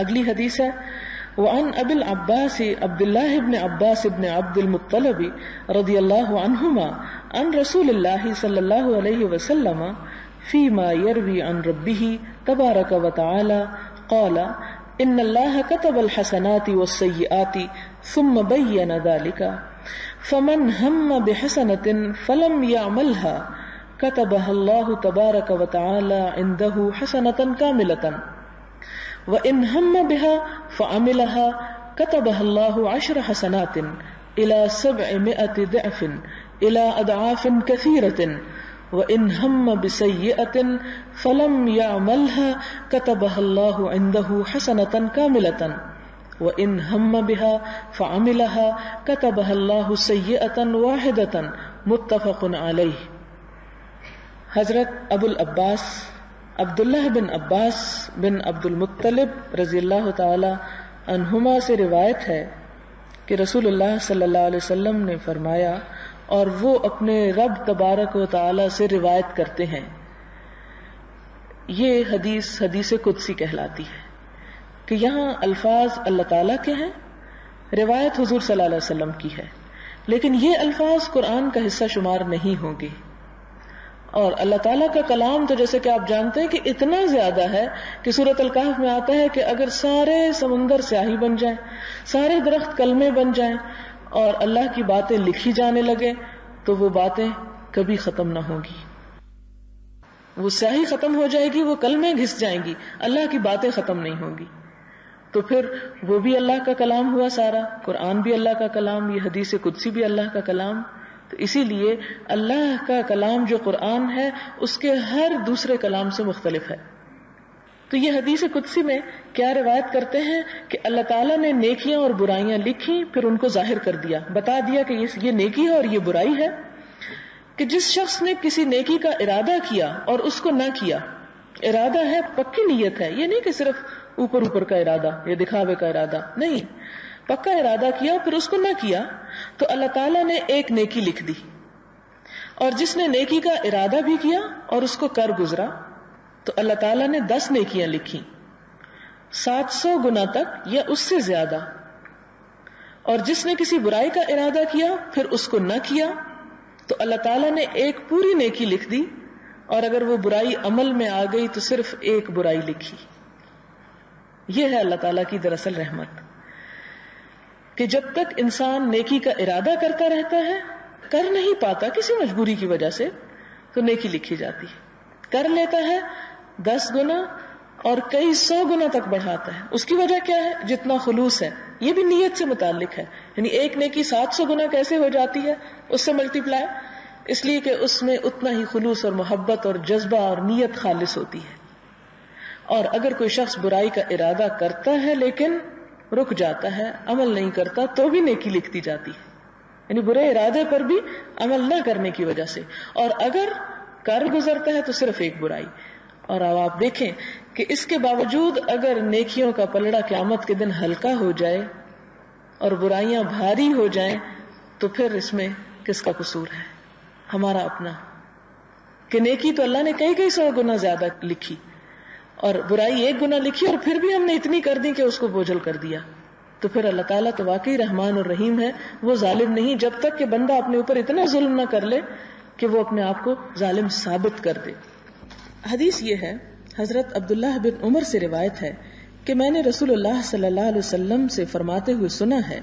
اگلی حدیث ہے وعن ابی العباس عبد اللہ بن عباس بن عبد المطلب رضی اللہ عنہما عن رسول اللہ صلی اللہ علیہ وسلم فيما يروي عن ربه تبارك وتعالى قال ان الله كتب الحسنات والسيئات ثم بين ذلك فمن هم بحسنة فلم يعملها كتبها الله تبارك وتعالى عنده حسنة كاملة وإن هم بها فعملها كتبها الله 10 حسنات إلى 700 ضعف إلى أضعاف كثيرة وإن هم بسيئة فلم يعملها كتبها الله عنده حسنة كاملة وإن هم بها فعملها كتبها الله سيئة واحدة متفق عليه. حضرت ابو العباس عبداللہ بن عباس بن عبد المطلب رضی اللہ تعالی عنہما سے روایت ہے کہ رسول اللہ صلی اللہ علیہ وسلم نے فرمایا، اور وہ اپنے رب تبارک و تعالی سے روایت کرتے ہیں. یہ حدیث قدسی کہلاتی ہے کہ یہاں الفاظ اللہ تعالیٰ کے ہیں، روایت حضور صلی اللہ علیہ وسلم کی ہے، لیکن یہ الفاظ قرآن کا حصہ شمار نہیں ہوں گے. اور اللہ تعالیٰ کا کلام تو جیسے کہ آپ جانتے ہیں کہ اتنا زیادہ ہے کہ سورۃ الکہف میں آتا ہے کہ اگر سارے سمندر سیاہی بن جائیں، سارے درخت کلمے بن جائیں اور اللہ کی باتیں لکھی جانے لگے تو وہ باتیں کبھی ختم نہ ہوں گی. وہ سیاہی ختم ہو جائے گی، وہ کلمے گھس جائیں گی، اللہ کی باتیں ختم نہیں ہوں گی. تو پھر وہ بھی اللہ کا کلام ہوا سارا، قرآن بھی اللہ کا کلام، یہ حدیث قدسی بھی اللہ کا کلام. تو اسی لیے اللہ کا کلام جو قرآن ہے اس کے ہر دوسرے کلام سے مختلف ہے. تو یہ حدیث قدسی میں کیا روایت کرتے ہیں کہ اللہ تعالیٰ نے نیکیاں اور برائیاں لکھی، پھر ان کو ظاہر کر دیا، بتا دیا کہ یہ نیکی ہے اور یہ برائی ہے. کہ جس شخص نے کسی نیکی کا ارادہ کیا اور اس کو نہ کیا، ارادہ ہے پکی نیت ہے، یہ نہیں کہ صرف اوپر کا ارادہ یا دکھاوے کا ارادہ، نہیں، پکا ارادہ کیا پھر اس کو نہ کیا تو اللہ تعالیٰ نے ایک نیکی لکھ دی. اور جس نے نیکی کا ارادہ بھی کیا اور اس کو کر گزرا تو اللہ تعالیٰ نے 10 نیکیاں لکھی، 700 گنا تک یا اس سے زیادہ. اور جس نے کسی برائی کا ارادہ کیا پھر اس کو نہ کیا تو اللہ تعالیٰ نے ایک پوری نیکی لکھ دی، اور اگر وہ برائی عمل میں آ گئی تو صرف ایک برائی لکھی. یہ ہے اللہ تعالیٰ کی دراصل رحمت کہ جب تک انسان نیکی کا ارادہ کرتا رہتا ہے، کر نہیں پاتا کسی مجبوری کی وجہ سے، تو نیکی لکھی جاتی ہے. کر لیتا ہے 10 گنا اور کئی 100 گنا تک بڑھاتا ہے. اس کی وجہ کیا ہے؟ جتنا خلوص ہے. یہ بھی نیت سے متعلق ہے، یعنی ایک نیکی 700 گنا کیسے ہو جاتی ہے اس سے ملٹی پلائی، اس لیے کہ اس میں اتنا ہی خلوص اور محبت اور جذبہ اور نیت خالص ہوتی ہے. اور اگر کوئی شخص برائی کا ارادہ کرتا ہے لیکن رک جاتا ہے، عمل نہیں کرتا، تو بھی نیکی لکھتی جاتی ہے، یعنی برے ارادے پر بھی عمل نہ کرنے کی وجہ سے. اور اگر کر گزرتا ہے تو صرف ایک برائی. اور اب آپ دیکھیں کہ اس کے باوجود اگر نیکیوں کا پلڑا قیامت کے دن ہلکا ہو جائے اور برائیاں بھاری ہو جائیں تو پھر اس میں کس کا قصور ہے؟ ہمارا اپنا. کہ نیکی تو اللہ نے کئی 100 گنا زیادہ لکھی اور برائی 1 گنا لکھی، اور پھر بھی ہم نے اتنی کر دی کہ اس کو بوجھل کر دیا. تو پھر اللہ تعالیٰ تو واقعی رحمان اور رحیم ہے، وہ ظالم نہیں جب تک کہ بندہ اپنے اوپر اتنا ظلم نہ کر لے کہ وہ اپنے آپ کو ظالم ثابت کر دے. حدیث یہ ہے، حضرت عبداللہ بن عمر سے روایت ہے کہ میں نے رسول اللہ صلی اللہ علیہ وسلم سے فرماتے ہوئے سنا ہے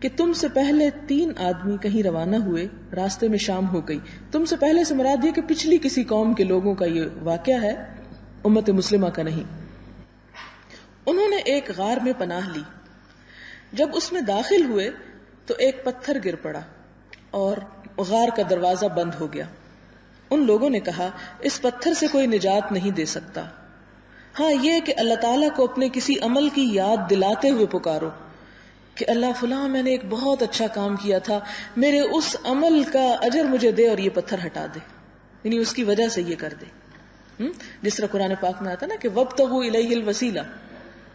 کہ تم سے پہلے 3 آدمی کہیں روانہ ہوئے، راستے میں شام ہو گئی. تم سے پہلے سے مراد یہ کہ پچھلی کسی قوم کے لوگوں کا یہ واقعہ ہے، امت مسلمہ کا نہیں. انہوں نے ایک غار میں پناہ لی. جب اس میں داخل ہوئے تو ایک پتھر گر پڑا اور غار کا دروازہ بند ہو گیا. ان لوگوں نے کہا اس پتھر سے کوئی نجات نہیں دے سکتا، ہاں یہ کہ اللہ تعالیٰ کو اپنے کسی عمل کی یاد دلاتے ہوئے پکارو کہ اللہ فلاں میں نے ایک بہت اچھا کام کیا تھا، میرے اس عمل کا اجر مجھے دے اور یہ پتھر ہٹا دے، یعنی اس کی وجہ سے یہ کر دے. جس طرح قرآن پاک میں آتا نا کہ وابتغوا الیہ الوسیلہ،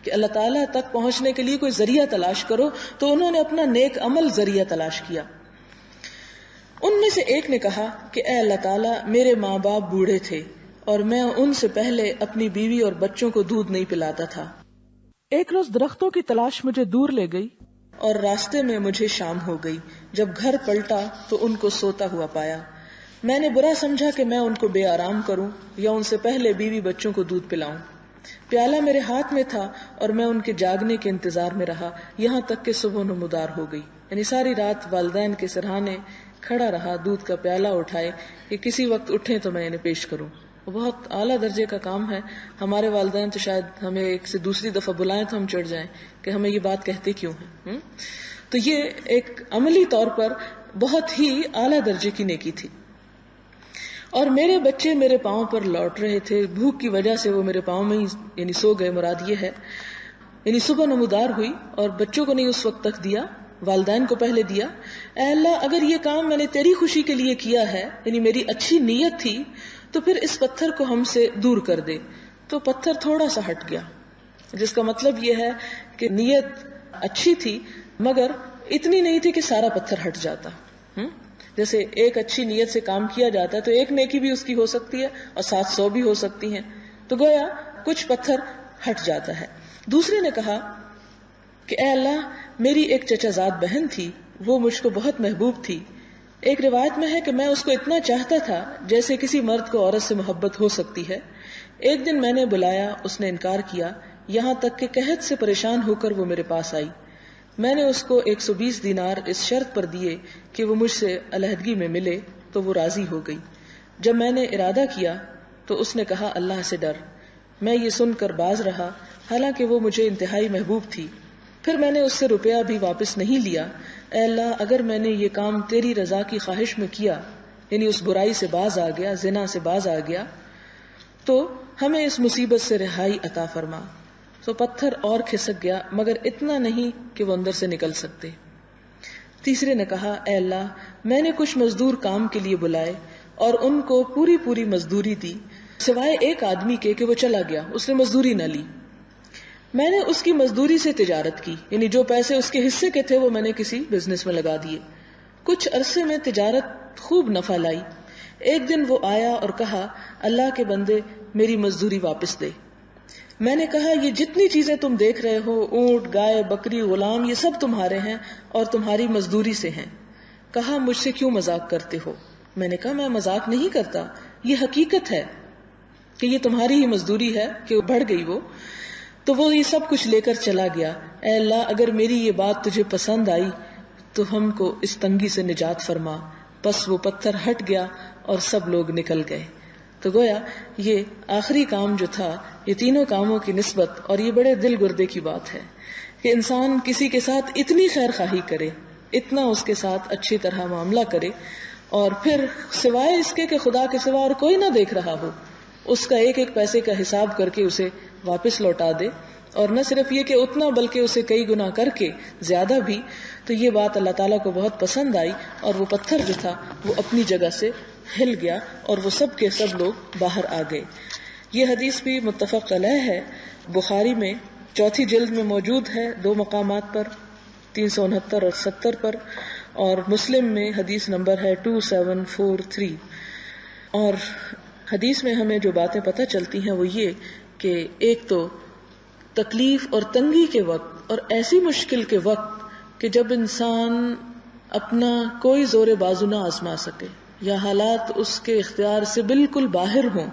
کہ اللہ تعالیٰ تک پہنچنے کے لیے کوئی ذریعہ تلاش کرو. تو انہوں نے اپنا نیک عمل ذریعہ تلاش کیا. ان میں سے ایک نے کہا کہ اے اللہ تعالیٰ میرے ماں باپ بوڑھے تھے اور میں ان سے پہلے اپنی بیوی اور بچوں کو دودھ نہیں پلاتا تھا. ایک روز درختوں کی تلاش مجھے دور لے گئی اور راستے میں مجھے شام ہو گئی. جب گھر پلٹا تو ان کو سوتا ہوا پایا. میں نے برا سمجھا کہ میں ان کو بے آرام کروں یا ان سے پہلے بیوی بچوں کو دودھ پلاؤں. پیالہ میرے ہاتھ میں تھا اور میں ان کے جاگنے کے انتظار میں رہا یہاں تک کہ صبح نمودار ہو گئی. یعنی ساری رات والدین کے سرہانے کھڑا رہا دودھ کا پیالہ اٹھائے کہ کسی وقت اٹھیں تو میں انہیں پیش کروں. بہت اعلیٰ درجے کا کام ہے. ہمارے والدین تو شاید ہمیں ایک سے دوسری دفعہ بلائیں تو ہم چڑھ جائیں کہ ہمیں یہ بات کہتے کیوں ہیں. تو یہ ایک عملی طور پر بہت ہی اعلیٰ درجے کی نیکی تھی. اور میرے بچے میرے پاؤں پر لوٹ رہے تھے. بھوک کی وجہ سے وہ میرے پاؤں میں ہی یعنی سو گئے. مراد یہ ہے یعنی صبح نمودار ہوئی اور بچوں کو نہیں اس وقت تک دیا, والدین کو پہلے دیا. اے اللہ اگر یہ کام میں نے تیری خوشی کے لیے کیا ہے یعنی میری اچھی نیت تھی تو پھر اس پتھر کو ہم سے دور کر دے. تو پتھر تھوڑا سا ہٹ گیا, جس کا مطلب یہ ہے کہ نیت اچھی تھی مگر اتنی نہیں تھی کہ سارا پتھر ہٹ جاتا. جیسے ایک اچھی نیت سے کام کیا جاتا ہے تو ایک نیکی بھی اس کی ہو سکتی ہے اور 700 بھی ہو سکتی ہیں. تو گویا کچھ پتھر ہٹ جاتا ہے. دوسرے نے کہا کہ اے اللہ میری ایک چچا زاد بہن تھی, وہ مجھ کو بہت محبوب تھی. ایک روایت میں ہے کہ میں اس کو اتنا چاہتا تھا جیسے کسی مرد کو عورت سے محبت ہو سکتی ہے. ایک دن میں نے بلایا, اس نے انکار کیا, یہاں تک کہ قحط سے پریشان ہو کر وہ میرے پاس آئی. میں نے اس کو 120 دینار اس شرط پر دیے کہ وہ مجھ سے علیحدگی میں ملے تو وہ راضی ہو گئی. جب میں نے ارادہ کیا تو اس نے کہا اللہ سے ڈر. میں یہ سن کر باز رہا حالانکہ وہ مجھے انتہائی محبوب تھی. پھر میں نے اس سے روپیہ بھی واپس نہیں لیا. اے اللہ اگر میں نے یہ کام تیری رضا کی خواہش میں کیا یعنی اس برائی سے باز آ گیا, زنا سے باز آ گیا, تو ہمیں اس مصیبت سے رہائی عطا فرما. تو پتھر اور کھسک گیا مگر اتنا نہیں کہ وہ اندر سے نکل سکتے. تیسرے نے کہا اے اللہ میں نے کچھ مزدور کام کے لیے بلائے اور ان کو پوری پوری مزدوری دی سوائے ایک آدمی کے کہ وہ چلا گیا, اس نے مزدوری نہ لی. میں نے اس کی مزدوری سے تجارت کی یعنی جو پیسے اس کے حصے کے تھے وہ میں نے کسی بزنس میں لگا دیے. کچھ عرصے میں تجارت خوب نفع لائی. ایک دن وہ آیا اور کہا اللہ کے بندے میری مزدوری واپس دے. میں نے کہا یہ جتنی چیزیں تم دیکھ رہے ہو, اونٹ, گائے, بکری, غلام, یہ سب تمہارے ہیں اور تمہاری مزدوری سے ہیں. کہا مجھ سے کیوں مذاق کرتے ہو؟ میں نے کہا میں مذاق نہیں کرتا, یہ حقیقت ہے کہ یہ تمہاری ہی مزدوری ہے کہ بڑھ گئی وہ. تو وہ یہ سب کچھ لے کر چلا گیا. اے اللہ اگر میری یہ بات تجھے پسند آئی تو ہم کو اس تنگی سے نجات فرما. پس وہ پتھر ہٹ گیا اور سب لوگ نکل گئے. تو گویا یہ آخری کام جو تھا, یہ تینوں کاموں کی نسبت, اور یہ بڑے دل گردے کی بات ہے کہ انسان کسی کے ساتھ اتنی خیر خواہی کرے, اتنا اس کے ساتھ اچھی طرح معاملہ کرے, اور پھر سوائے اس کے کہ خدا کے سوا اور کوئی نہ دیکھ رہا ہو, اس کا ایک ایک پیسے کا حساب کر کے اسے واپس لوٹا دے. اور نہ صرف یہ کہ اتنا بلکہ اسے کئی گنا کر کے زیادہ بھی. تو یہ بات اللہ تعالیٰ کو بہت پسند آئی اور وہ پتھر جو تھا وہ اپنی جگہ سے ہل گیا اور وہ سب کے سب لوگ باہر آ گئے. یہ حدیث بھی متفق علیہ ہے. بخاری میں 4 جلد میں موجود ہے 2 مقامات پر, 369 اور 70 پر, اور مسلم میں حدیث نمبر ہے 2743. اور حدیث میں ہمیں جو باتیں پتہ چلتی ہیں وہ یہ کہ ایک تو تکلیف اور تنگی کے وقت اور ایسی مشکل کے وقت کہ جب انسان اپنا کوئی زور بازو نہ آزما سکے یا حالات اس کے اختیار سے بالکل باہر ہوں,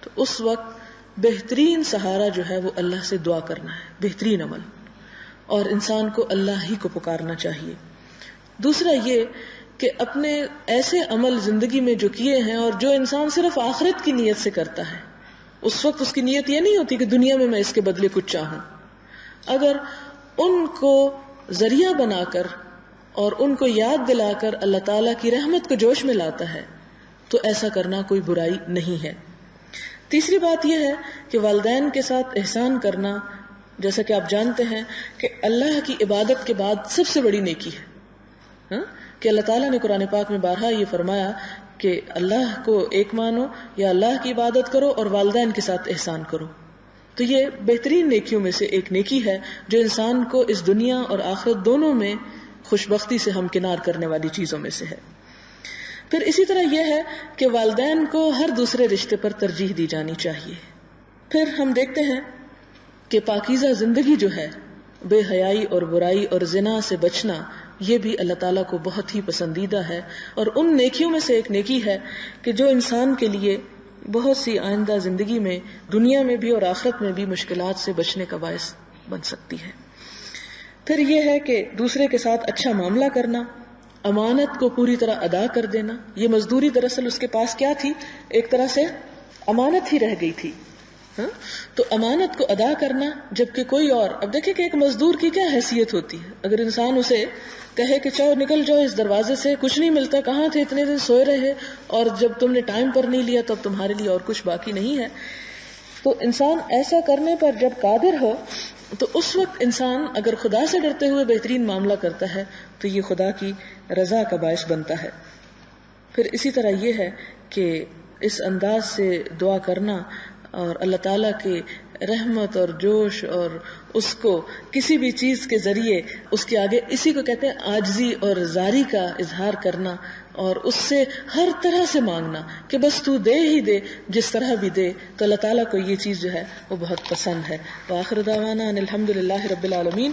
تو اس وقت بہترین سہارا جو ہے وہ اللہ سے دعا کرنا ہے, بہترین عمل, اور انسان کو اللہ ہی کو پکارنا چاہیے. دوسرا یہ کہ اپنے ایسے عمل زندگی میں جو کیے ہیں اور جو انسان صرف آخرت کی نیت سے کرتا ہے, اس وقت اس کی نیت یہ نہیں ہوتی کہ دنیا میں اس کے بدلے کچھ چاہوں. اگر ان کو ذریعہ بنا کر اور ان کو یاد دلا کر اللہ تعالیٰ کی رحمت کو جوش میں لاتا ہے تو ایسا کرنا کوئی برائی نہیں ہے. تیسری بات یہ ہے کہ والدین کے ساتھ احسان کرنا, جیسا کہ آپ جانتے ہیں کہ اللہ کی عبادت کے بعد سب سے بڑی نیکی ہے, کہ اللہ تعالیٰ نے قرآن پاک میں بارہا یہ فرمایا کہ اللہ کو ایک مانو یا اللہ کی عبادت کرو اور والدین کے ساتھ احسان کرو. تو یہ بہترین نیکیوں میں سے ایک نیکی ہے جو انسان کو اس دنیا اور آخرت دونوں میں خوشبختی سے ہمکنار کرنے والی چیزوں میں سے ہے. پھر اسی طرح یہ ہے کہ والدین کو ہر دوسرے رشتے پر ترجیح دی جانی چاہیے. پھر ہم دیکھتے ہیں کہ پاکیزہ زندگی جو ہے، بے حیائی اور برائی اور زنا سے بچنا، یہ بھی اللہ تعالیٰ کو بہت ہی پسندیدہ ہے، اور ان نیکیوں میں سے ایک نیکی ہے کہ جو انسان کے لیے بہت سی آئندہ زندگی میں، دنیا میں بھی اور آخرت میں بھی مشکلات سے بچنے کا باعث بن سکتی ہے۔ پھر یہ ہے کہ دوسرے کے ساتھ اچھا معاملہ کرنا، امانت کو پوری طرح ادا کر دینا۔ یہ مزدوری دراصل اس کے پاس کیا تھی؟ ایک طرح سے امانت ہی رہ گئی تھی، تو امانت کو ادا کرنا، جبکہ کوئی اور، اب دیکھیں کہ ایک مزدور کی کیا حیثیت ہوتی ہے۔ اگر انسان اسے کہے کہ چاہو نکل جاؤ اس دروازے سے، کچھ نہیں ملتا، کہاں تھے اتنے دن سوئے رہے، اور جب تم نے ٹائم پر نہیں لیا تب تمہارے لیے اور کچھ باقی نہیں ہے، تو انسان ایسا کرنے پر جب قادر ہو تو اس وقت انسان اگر خدا سے ڈرتے ہوئے بہترین معاملہ کرتا ہے تو یہ خدا کی رضا کا باعث بنتا ہے۔ پھر اسی طرح یہ ہے کہ اس انداز سے دعا کرنا اور اللہ تعالیٰ کے رحمت اور جوش اور اس کو کسی بھی چیز کے ذریعے اس کے آگے، اسی کو کہتے ہیں عاجزی اور زاری کا اظہار کرنا، اور اس سے ہر طرح سے مانگنا کہ بس تو دے ہی دے، جس طرح بھی دے، تو اللہ تعالیٰ کو یہ چیز جو ہے وہ بہت پسند ہے۔ وآخر دعوانا ان الحمدللہ رب العالمین۔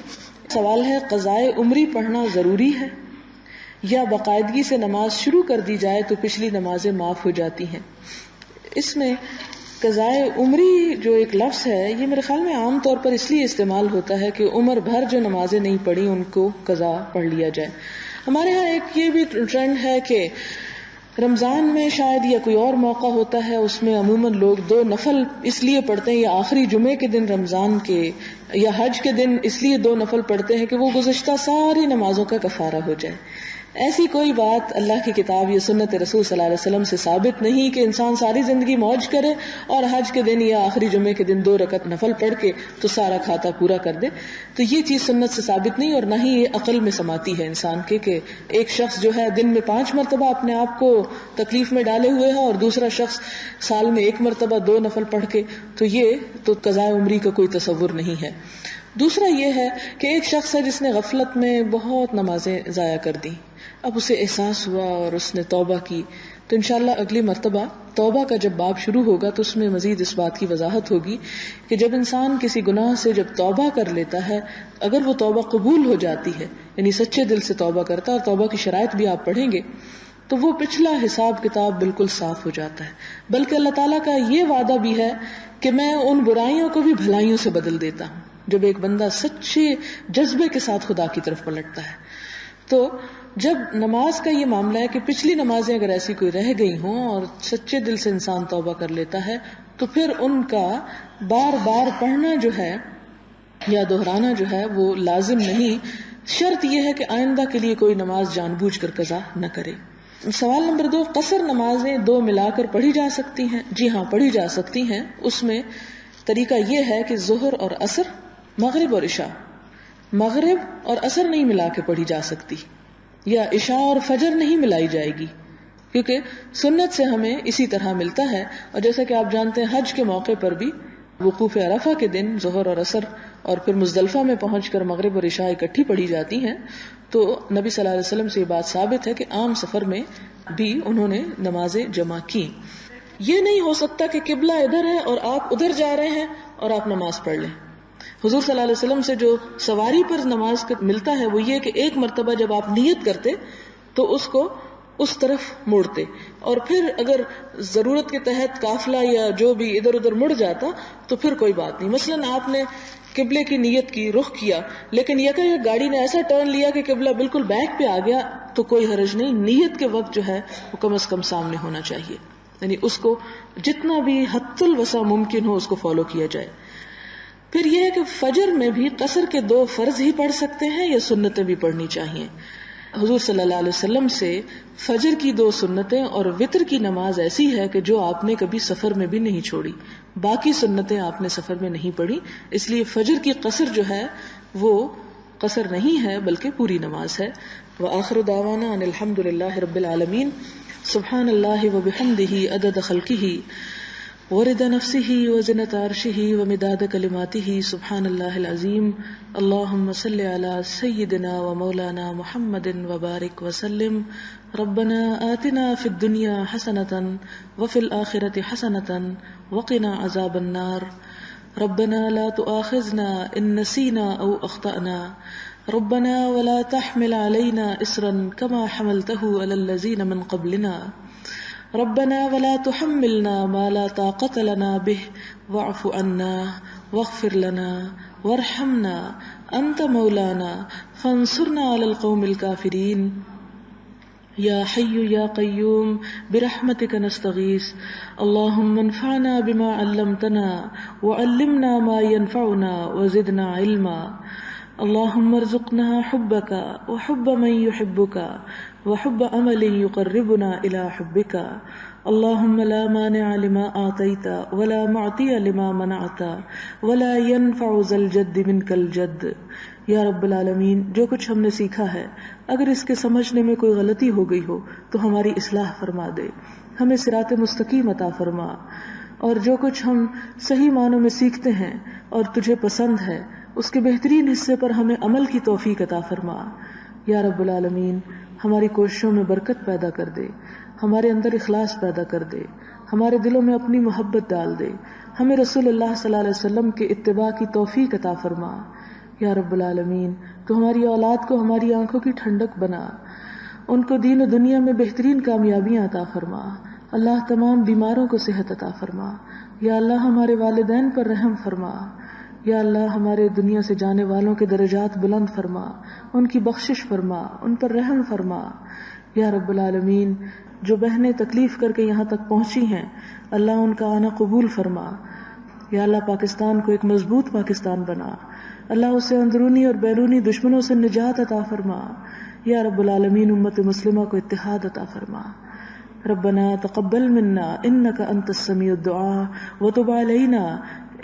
سوال ہے قضائے عمری پڑھنا ضروری ہے یا باقاعدگی سے نماز شروع کر دی جائے تو پچھلی نمازیں معاف ہو جاتی ہیں؟ اس میں قضائے عمری جو ایک لفظ ہے، یہ میرے خیال میں عام طور پر اس لیے استعمال ہوتا ہے کہ عمر بھر جو نمازیں نہیں پڑھی ان کو قضا پڑھ لیا جائے۔ ہمارے ہاں ایک یہ بھی ٹرینڈ ہے کہ رمضان میں شاید یا کوئی اور موقع ہوتا ہے، اس میں عموماً لوگ 2 نفل اس لیے پڑھتے ہیں، یا آخری جمعے کے دن رمضان کے یا حج کے دن اس لیے 2 نفل پڑھتے ہیں کہ وہ گزشتہ ساری نمازوں کا کفارہ ہو جائے۔ ایسی کوئی بات اللہ کی کتاب یا سنت رسول صلی اللہ علیہ وسلم سے ثابت نہیں کہ انسان ساری زندگی موج کرے اور حج کے دن یا آخری جمعے کے دن 2 رکعت نفل پڑھ کے تو سارا کھاتا پورا کر دے۔ تو یہ چیز سنت سے ثابت نہیں، اور نہ ہی یہ عقل میں سماتی ہے انسان کے کہ ایک شخص جو ہے دن میں 5 مرتبہ اپنے آپ کو تکلیف میں ڈالے ہوئے ہے اور دوسرا شخص سال میں 1 مرتبہ 2 نفل پڑھ کے، تو یہ تو قضاء عمری کا کوئی تصور نہیں ہے۔ دوسرا یہ ہے کہ ایک شخص ہے جس نے غفلت میں بہت نمازیں ضائع کر دی، اب اسے احساس ہوا اور اس نے توبہ کی، تو انشاءاللہ اگلی مرتبہ توبہ کا جب باب شروع ہوگا تو اس میں مزید اس بات کی وضاحت ہوگی کہ جب انسان کسی گناہ سے جب توبہ کر لیتا ہے، اگر وہ توبہ قبول ہو جاتی ہے، یعنی سچے دل سے توبہ کرتا ہے، اور توبہ کی شرائط بھی آپ پڑھیں گے، تو وہ پچھلا حساب کتاب بالکل صاف ہو جاتا ہے۔ بلکہ اللہ تعالیٰ کا یہ وعدہ بھی ہے کہ میں ان برائیوں کو بھی بھلائیوں سے بدل دیتا ہوں، جب ایک بندہ سچے جذبے کے ساتھ خدا کی طرف پلٹتا ہے۔ تو جب نماز کا یہ معاملہ ہے کہ پچھلی نمازیں اگر ایسی کوئی رہ گئی ہوں اور سچے دل سے انسان توبہ کر لیتا ہے، تو پھر ان کا بار بار پڑھنا جو ہے یا دہرانا جو ہے وہ لازم نہیں، شرط یہ ہے کہ آئندہ کے لیے کوئی نماز جان بوجھ کر قضا نہ کرے۔ سوال نمبر 2، قصر نمازیں 2 ملا کر پڑھی جا سکتی ہیں؟ جی ہاں، پڑھی جا سکتی ہیں۔ اس میں طریقہ یہ ہے کہ ظہر اور عصر، مغرب اور عشاء، مغرب اور عصر نہیں ملا کے پڑھی جا سکتی، یا عشاء اور فجر نہیں ملائی جائے گی، کیونکہ سنت سے ہمیں اسی طرح ملتا ہے۔ اور جیسا کہ آپ جانتے ہیں حج کے موقع پر بھی وقوف عرفہ کے دن ظہر اور عصر اور پھر مزدلفہ میں پہنچ کر مغرب اور عشاء اکٹھی پڑھی جاتی ہیں، تو نبی صلی اللہ علیہ وسلم سے یہ بات ثابت ہے کہ عام سفر میں بھی انہوں نے نمازیں جمع کی۔ یہ نہیں ہو سکتا کہ قبلہ ادھر ہے اور آپ ادھر جا رہے ہیں اور آپ نماز پڑھ لیں۔ حضور صلی اللہ علیہ وسلم سے جو سواری پر نماز ملتا ہے وہ یہ کہ ایک مرتبہ جب آپ نیت کرتے تو اس کو اس طرف موڑتے، اور پھر اگر ضرورت کے تحت قافلہ یا جو بھی ادھر ادھر مڑ جاتا تو پھر کوئی بات نہیں۔ مثلاً آپ نے قبلے کی نیت کی، رخ کیا، لیکن یکایک گاڑی نے ایسا ٹرن لیا کہ قبلہ بالکل بیک پہ آ گیا تو کوئی حرج نہیں، نیت کے وقت جو ہے وہ کم از کم سامنے ہونا چاہیے، یعنی اس کو جتنا بھی حد الوسع ممکن ہو اس کو فالو کیا جائے۔ پھر یہ ہے کہ فجر میں بھی قصر کے 2 فرض ہی پڑھ سکتے ہیں یا سنتیں بھی پڑھنی چاہیے؟ حضور صلی اللہ علیہ وسلم سے فجر کی 2 سنتیں اور وتر کی نماز ایسی ہے کہ جو آپ نے کبھی سفر میں بھی نہیں چھوڑی، باقی سنتیں آپ نے سفر میں نہیں پڑھی، اس لیے فجر کی قصر جو ہے وہ قصر نہیں ہے بلکہ پوری نماز ہے۔ وآخر دعوانا ان الحمد للہ رب العالمین۔ سبحان اللہ وبحمدہ عدد خلقہ ورد نفسه وزنة عرشه ومداد كلماته سبحان الله العظيم اللهم صل على سيدنا ومولانا محمد وبارك وسلم ربنا آتنا في الدنيا حسنة وفي الآخرة حسنة وقنا عذاب النار ربنا لا تؤاخذنا إن نسينا أو أخطأنا ربنا ولا تحمل علينا إصرا كما حملته على الذين من قبلنا ربنا ولا تحملنا ما لا طاقة لنا به واعف عنا واغفر لنا وارحمنا أنت مولانا فانصرنا على القوم الكافرين یا حی یا قیوم برحمتک نستغیث اللہم انفعنا بما علمتنا وعلمنا ما ينفعنا وزدنا علما اللہم ارزقنا حبک وحب من يحبك وحب عمل يقربنا الى حبك اللہم لا مانع لما آتیت ولا معطی لما منعت ولا ينفع ذا الجد منک الجد. یا رب العالمین، جو کچھ ہم نے سیکھا ہے اگر اس کے سمجھنے میں کوئی غلطی ہو گئی ہو تو ہماری اصلاح فرما دے، ہمیں صراط مستقیم عطا فرما، اور جو کچھ ہم صحیح معنوں میں سیکھتے ہیں اور تجھے پسند ہے اس کے بہترین حصے پر ہمیں عمل کی توفیق عطا فرما. یا رب العالمین، ہماری کوششوں میں برکت پیدا کر دے، ہمارے اندر اخلاص پیدا کر دے، ہمارے دلوں میں اپنی محبت ڈال دے، ہمیں رسول اللہ صلی اللہ علیہ وسلم کے اتباع کی توفیق عطا فرما. یا رب العالمین، تو ہماری اولاد کو ہماری آنکھوں کی ٹھنڈک بنا، ان کو دین و دنیا میں بہترین کامیابیاں عطا فرما. اللہ تمام بیماروں کو صحت عطا فرما. یا اللہ ہمارے والدین پر رحم فرما. یا اللہ ہمارے دنیا سے جانے والوں کے درجات بلند فرما، ان کی بخشش فرما، ان پر رحم فرما. یا رب العالمین، جو بہنیں تکلیف کر کے یہاں تک پہنچی ہیں اللہ ان کا آنا قبول فرما. یا اللہ پاکستان کو ایک مضبوط پاکستان بنا، اللہ اسے اندرونی اور بیرونی دشمنوں سے نجات عطا فرما. یا رب العالمین، امت مسلمہ کو اتحاد عطا فرما. ربنا تقبل منا انك انت السميع الدعاء وتب علينا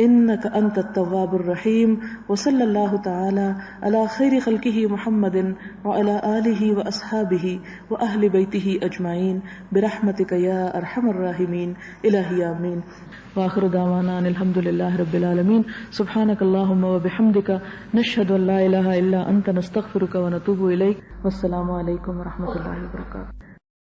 انك انت التواب الرحيم. وصلى الله تعالى على خير خلقه محمد وعلى آله واصحابه واهل بيته اجمعين برحمتك يا ارحم الراحمين. الہی آمین. وآخر دعوانا ان الحمد للہ رب العالمین. سبحانک اللہم وبحمدک نشہد ان لا الہ الا انت نستغفرک ونتوب الیک. والسلام علیکم ورحمۃ اللہ وبرکاتہ.